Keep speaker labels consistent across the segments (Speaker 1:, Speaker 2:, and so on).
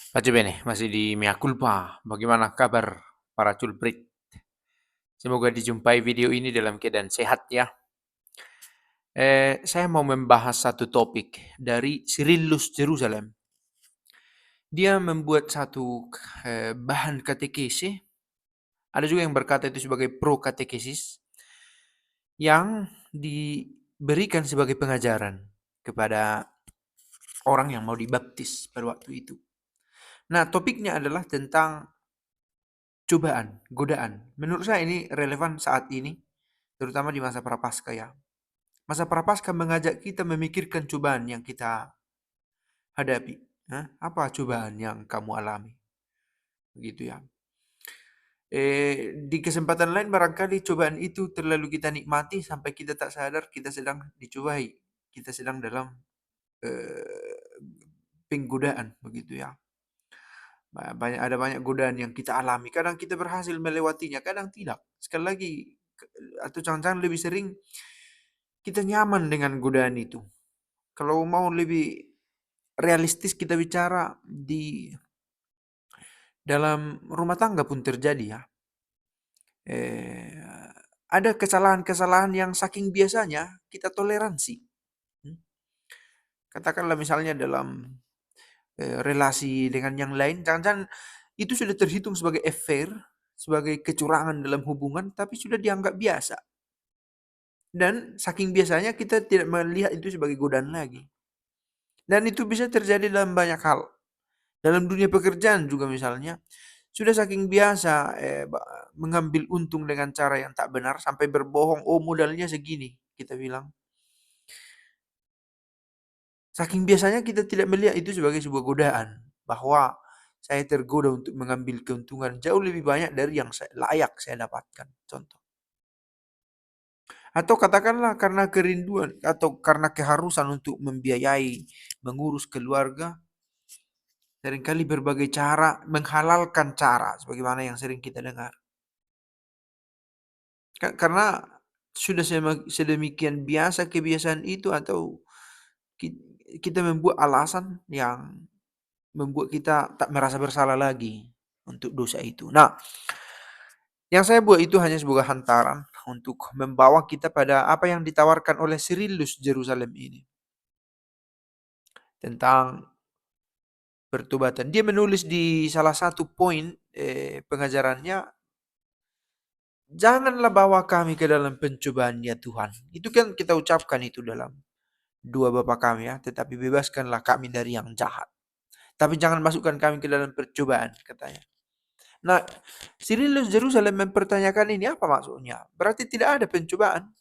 Speaker 1: Pace bene, masih di Mea Culpa. Bagaimana kabar para culprit? Semoga dijumpai video ini dalam keadaan sehat ya. Saya mau membahas satu topik dari Cyrillus Jerusalem. Dia membuat satu bahan katekesi. Ada juga yang berkata itu sebagai pro katekesis yang diberikan sebagai pengajaran kepada orang yang mau dibaptis pada waktu itu. Nah, topiknya adalah tentang cobaan, godaan. Menurut saya ini relevan saat ini, terutama di masa prapaskah ya. Masa prapaskah mengajak kita memikirkan cobaan yang kita hadapi. Apa cobaan yang kamu alami? Begitu ya. Di kesempatan lain barangkali cobaan itu terlalu kita nikmati sampai kita tak sadar kita sedang dicobai. Kita sedang dalam eh, penggodaan begitu ya. Ada banyak godaan yang kita alami. Kadang kita berhasil melewatinya, kadang tidak. Sekali lagi, atau jangan-jangan lebih sering kita nyaman dengan godaan itu. Kalau mau lebih realistis kita bicara di dalam rumah tangga pun terjadi ya. Eh, ada kesalahan-kesalahan yang saking biasanya kita toleransi. Hmm. Katakanlah misalnya dalam relasi dengan yang lain, jangan-jangan itu sudah terhitung sebagai affair, sebagai kecurangan dalam hubungan, tapi sudah dianggap biasa. Dan saking biasanya kita tidak melihat itu sebagai godaan lagi. Dan itu bisa terjadi dalam banyak hal. Dalam dunia pekerjaan juga misalnya, sudah saking biasa mengambil untung dengan cara yang tak benar sampai berbohong, oh modalnya segini, kita bilang. Saking biasanya kita tidak melihat itu sebagai sebuah godaan, bahwa saya tergoda untuk mengambil keuntungan jauh lebih banyak dari yang layak saya dapatkan. Contoh. Atau katakanlah karena kerinduan atau karena keharusan untuk membiayai, mengurus keluarga, seringkali berbagai cara, menghalalkan cara, sebagaimana yang sering kita dengar. Karena sudah sedemikian biasa kebiasaan itu, atau kita membuat alasan yang membuat kita tak merasa bersalah lagi untuk dosa itu. Nah, yang saya buat itu hanya sebuah hantaran untuk membawa kita pada apa yang ditawarkan oleh Cyrillus Jerusalem ini. Tentang pertobatan. Dia menulis di salah satu poin pengajarannya, janganlah bawa kami ke dalam pencobaan ya Tuhan. Itu kan kita ucapkan itu dalam dua Bapa kami ya, tetapi bebaskanlah kami dari yang jahat. Tapi jangan masukkan kami ke dalam percobaan, katanya. Nah, Cyrillus Jerusalem mempertanyakan ini, apa maksudnya? Berarti tidak ada pencobaan.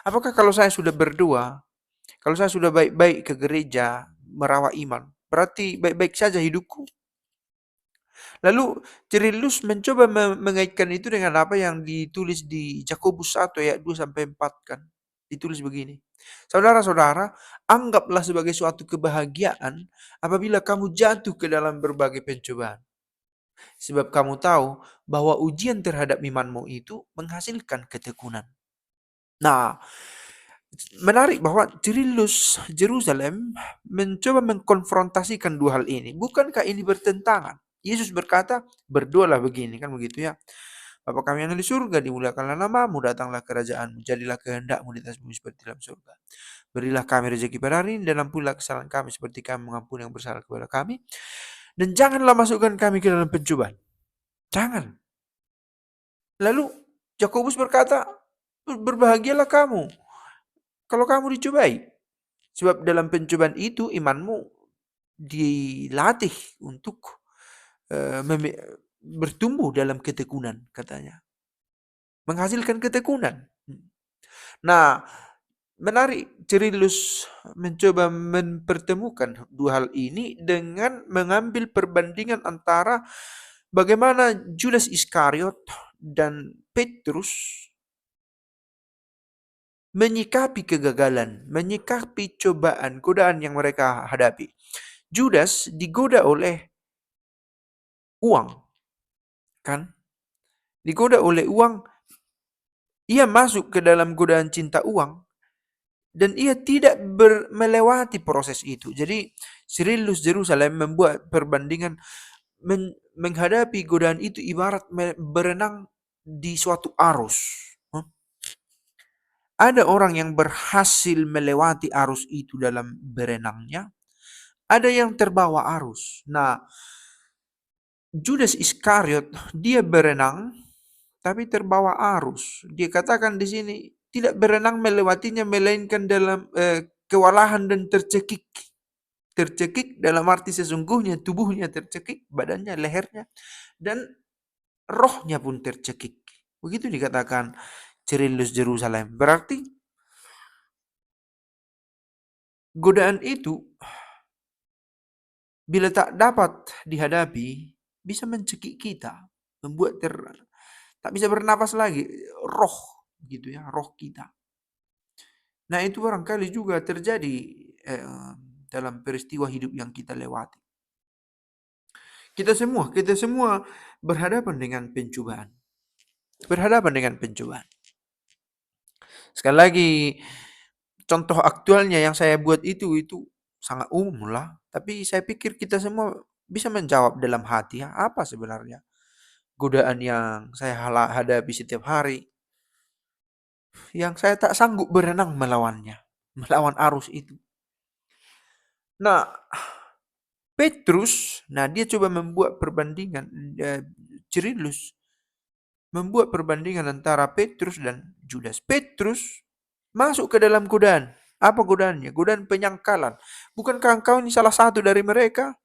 Speaker 1: Apakah kalau saya sudah berdoa, kalau saya sudah baik-baik ke gereja, merawat iman, berarti baik-baik saja hidupku? Lalu Cyrillus mencoba mengaitkan itu dengan apa yang ditulis di Yakobus 1 ayat 2 sampai 4 kan. Ditulis begini. Saudara-saudara, anggaplah sebagai suatu kebahagiaan apabila kamu jatuh ke dalam berbagai pencobaan. Sebab kamu tahu bahwa ujian terhadap imanmu itu menghasilkan ketekunan. Nah, menarik bahwa Cyrillus Jerusalem mencoba mengkonfrontasikan dua hal ini. Bukankah ini bertentangan? Yesus berkata, berdoalah begini, kan begitu ya. Bapa kami yang di surga, dimuliakanlah namamu, datanglah kerajaanmu, jadilah kehendakmu di atas bumi seperti dalam surga. Berilah kami rezeki pada hari ini, dan ampunilah kesalahan kami seperti kami mengampuni yang bersalah kepada kami. Dan janganlah masukkan kami ke dalam pencobaan. Jangan. Lalu Yakobus berkata, berbahagialah kamu kalau kamu dicobai. Sebab dalam pencobaan itu imanmu dilatih untuk bertumbuh dalam ketekunan, katanya. Menghasilkan ketekunan. Nah, menarik, Cyrillus mencoba mempertemukan dua hal ini dengan mengambil perbandingan antara bagaimana Judas Iskariot dan Petrus menyikapi kegagalan, menyikapi cobaan, godaan yang mereka hadapi. Judas digoda oleh uang, kan? Digoda oleh uang, ia masuk ke dalam godaan cinta uang, Dan ia tidak melewati proses itu. Jadi Cyrillus Jerusalem membuat perbandingan menghadapi godaan itu ibarat berenang di suatu arus. Ada orang yang berhasil melewati arus itu dalam berenangnya, ada yang terbawa arus. Nah, Judas Iskariot dia berenang tapi terbawa arus. Dia katakan di sini tidak berenang melewatinya melainkan dalam kewalahan dan tercekik. Tercekik dalam arti sesungguhnya tubuhnya tercekik, badannya, lehernya, dan rohnya pun tercekik. Begitu dikatakan Cyrillus Jerusalem. Berarti godaan itu bila tak dapat dihadapi bisa mencekik kita, membuat tak bisa bernapas lagi, roh gitu ya, roh kita. Nah, itu barangkali juga terjadi dalam peristiwa hidup yang kita lewati. Kita semua berhadapan dengan pencobaan. Berhadapan dengan pencobaan. Sekali lagi, contoh aktualnya yang saya buat itu sangat umum lah. Tapi saya pikir kita semua bisa menjawab dalam hati, ya, apa sebenarnya godaan yang saya hadapi setiap hari, yang saya tak sanggup berenang melawannya, melawan arus itu. Nah, Petrus, dia coba membuat perbandingan, Cyrillus membuat perbandingan antara Petrus dan Judas. Petrus masuk ke dalam godaan. Apa godaannya? Godaan penyangkalan. Bukankah engkau ini salah satu dari mereka?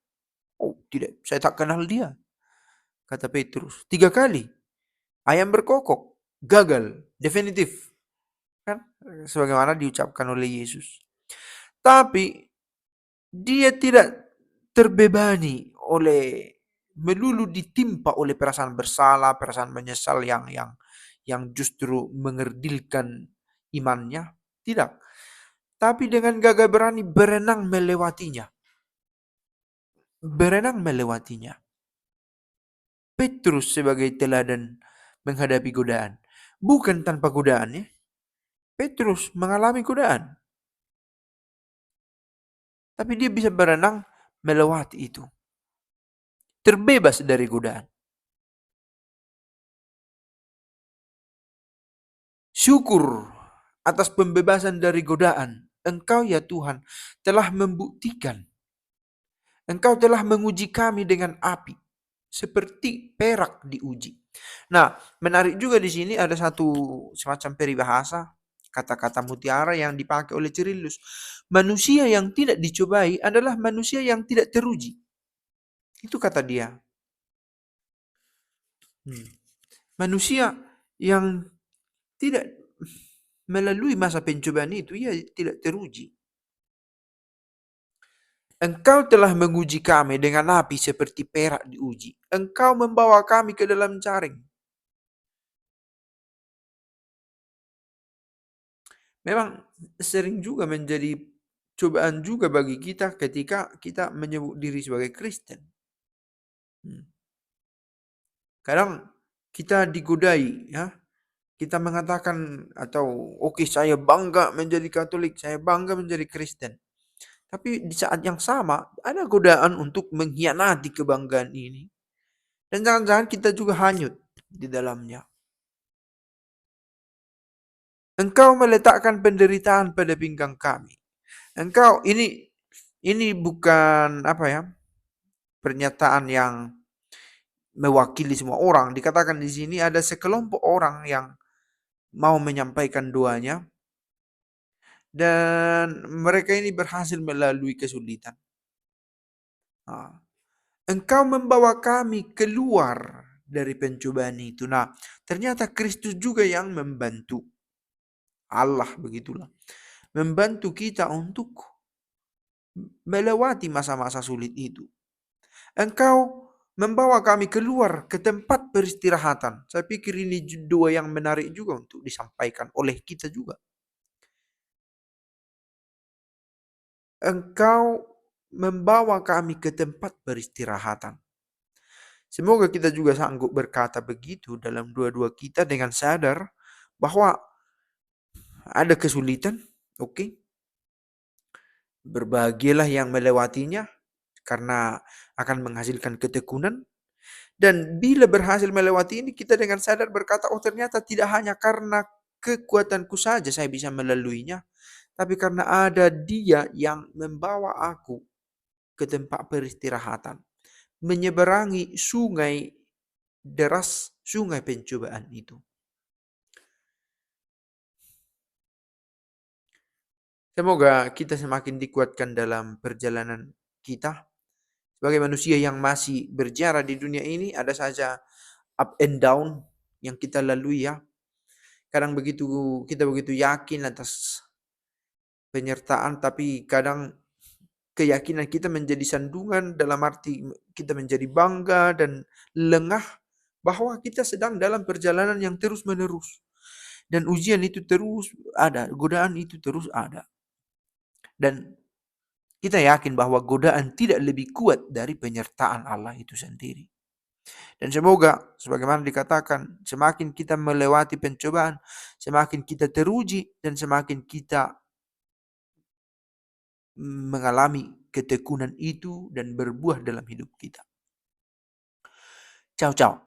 Speaker 1: Oh, tidak, saya tak kenal dia, kata Petrus. 3 kali. Ayam berkokok, gagal, definitif. Kan? Sebagaimana diucapkan oleh Yesus. Tapi dia tidak terbebani oleh melulu ditimpa oleh perasaan bersalah, perasaan menyesal yang justru mengerdilkan imannya. Tidak. Tapi dengan gagah berani berenang melewatinya. Berenang melewatinya. Petrus sebagai teladan menghadapi godaan. Bukan tanpa godaan ya. Petrus mengalami godaan. Tapi dia bisa berenang melewati itu. Terbebas dari godaan. Syukur atas pembebasan dari godaan. Engkau ya Tuhan telah membuktikan. Engkau telah menguji kami dengan api. Seperti perak diuji. Nah, menarik juga di sini ada satu semacam peribahasa, kata-kata mutiara yang dipakai oleh Cyrillus. Manusia yang tidak dicobai adalah manusia yang tidak teruji. Itu kata dia. Manusia yang tidak melalui masa pencobaan itu, ia tidak teruji. Engkau telah menguji kami dengan api seperti perak diuji. Engkau membawa kami ke dalam jaring. Memang sering juga menjadi cobaan juga bagi kita ketika kita menyebut diri sebagai Kristen. Kadang kita digodai, ya. Kita mengatakan atau oke, saya bangga menjadi Katolik, saya bangga menjadi Kristen. Tapi di saat yang sama ada godaan untuk mengkhianati kebanggaan ini. Dan jangan-jangan kita juga hanyut di dalamnya. Engkau meletakkan penderitaan pada pinggang kami. Engkau ini bukan pernyataan yang mewakili semua orang. Dikatakan di sini ada sekelompok orang yang mau menyampaikan doanya dan mereka ini berhasil melalui kesulitan. Engkau membawa kami keluar dari pencobaan itu. Nah, ternyata Kristus juga yang membantu. Allah begitulah. Membantu kita untuk melewati masa-masa sulit itu. Engkau membawa kami keluar ke tempat peristirahatan. Saya pikir ini dua yang menarik juga untuk disampaikan oleh kita juga. Engkau membawa kami ke tempat peristirahatan. Semoga kita juga sanggup berkata begitu dalam dua-dua kita dengan sadar bahwa ada kesulitan, Oke? Berbahagialah yang melewatinya karena akan menghasilkan ketekunan. Dan bila berhasil melewati ini, kita dengan sadar berkata, oh ternyata tidak hanya karena kekuatanku saja saya bisa melaluinya, tapi karena ada Dia yang membawa aku ke tempat peristirahatan, menyeberangi sungai deras, sungai pencobaan itu. Semoga kita semakin dikuatkan dalam perjalanan kita. Sebagai manusia yang masih berjalan di dunia ini, ada saja up and down yang kita lalui ya. Kadang kita begitu yakin atas penyertaan, tapi kadang keyakinan kita menjadi sandungan dalam arti kita menjadi bangga dan lengah bahwa kita sedang dalam perjalanan yang terus-menerus. Dan ujian itu terus ada, godaan itu terus ada. Dan kita yakin bahwa godaan tidak lebih kuat dari penyertaan Allah itu sendiri. Dan semoga sebagaimana dikatakan, semakin kita melewati pencobaan, semakin kita teruji dan semakin kita mengalami ketekunan itu dan berbuah dalam hidup kita. Ciao ciao.